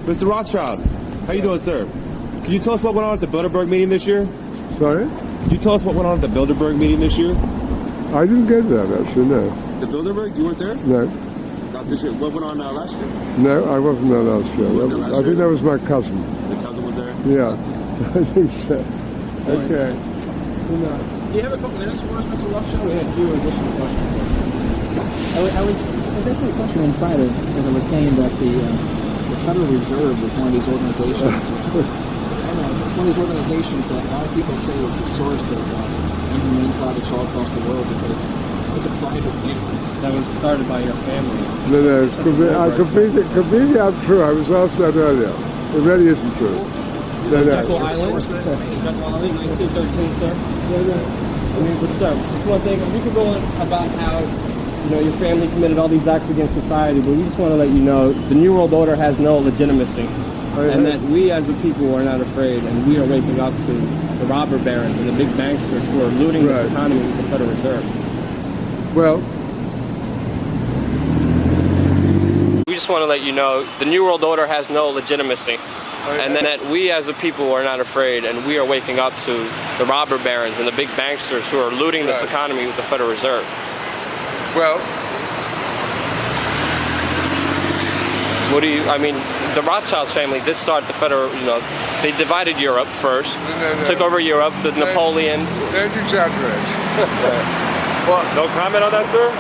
Mr. Rothschild, how you doing, sir? Can you tell us what went on at the Bilderberg meeting this year? Sorry? Could you tell us what went on at the Bilderberg meeting this year? I didn't get that, actually, no. The Bilderberg? You weren't there? No. Not this year. What went on last year? No, I wasn't there last year. I think that was my cousin. The cousin was there? Yeah, I think so. Okay. Do you have a couple minutes for us, Mr. Rothschild? We had a few additional questions. I was asking a question inside of, as I was saying that the Federal Reserve was one of these organizations. It's one of these organizations that a lot of people say is the source of inhumane projects all across the world because it's a private entity. That was started by your family. No, it's completely untrue. I was asked that earlier. It really isn't true. No. Jekyll Island? Jekyll Island, 1913, sir? I mean, but sir, just one thing, we could go on about how, your family committed all these acts against society, but we just want to let you know the New World Order has no legitimacy. And that we as a people are not afraid, and we are waking up to the robber barons and the big banksters who are looting this economy with the Federal Reserve. Well, we just want to let you know the New World Order has no legitimacy. And then that we as a people are not afraid, and we are waking up to the robber barons and the big banksters who are looting this economy with the Federal Reserve. well, The Rothschilds family did start the Federal, they divided Europe first, took over Europe, the Napoleon. Don't exaggerate. No comment on that, sir?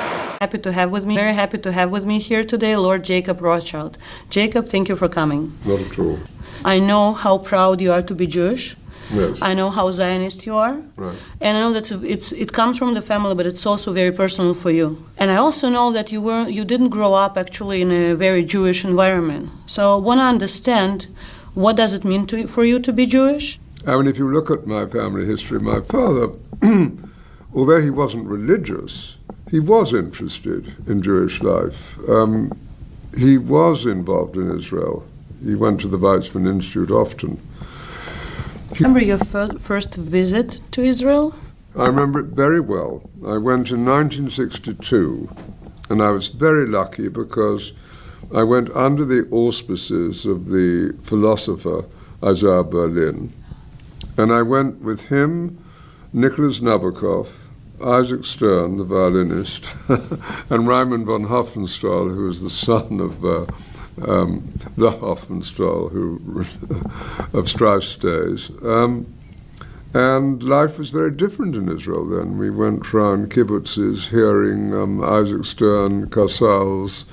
Very happy to have with me here today Lord Jacob Rothschild. Jacob, thank you for coming. Not at all. I know how proud you are to be Jewish. Yes. I know how Zionist you are. Right. And I know that it comes from the family, but it's also very personal for you. And I also know that you didn't grow up actually in a very Jewish environment. So I want to understand, what does it mean for you to be Jewish? I mean, if you look at my family history, my father, although he wasn't religious, he was interested in Jewish life. He was involved in Israel. He went to the Weizmann Institute often. Remember your first visit to Israel? I remember it very well. I went in 1962, and I was very lucky because I went under the auspices of the philosopher Isaiah Berlin. And I went with him, Nicholas Nabokov, Isaac Stern, the violinist, and Raimund von Hofmannsthal, who was the son of the Hofmannsthal of Strauss days. And life was very different in Israel then. We went around kibbutzes hearing Isaac Stern, Casals,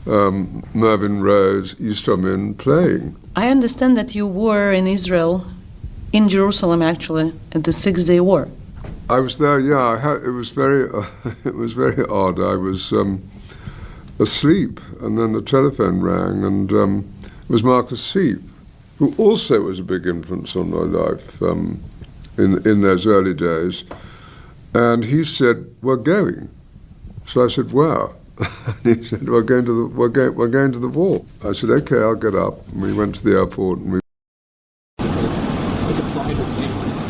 Mervyn Rose, Istomin playing. I understand that you were in Israel, in Jerusalem actually, at the 6-Day War. I was there, yeah. It was very odd. I was asleep, and then the telephone rang, and it was Marcus Siep, who also was a big influence on my life in those early days. And he said, "We're going." So I said, "Where?" And he said, we're going to the war. I said, "Okay, I'll get up." And we went to the airport, and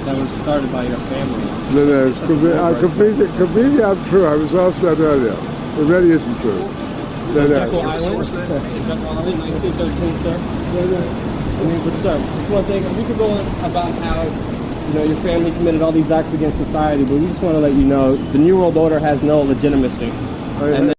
That was started by your family. No, it's completely untrue. I was asked that earlier. It really isn't true. Jekyll Island? Jekyll Island, 1913, sir? I mean, but sir, just one thing, we could go on about how, your family committed all these acts against society, but we just want to let you know the New World Order has no legitimacy. And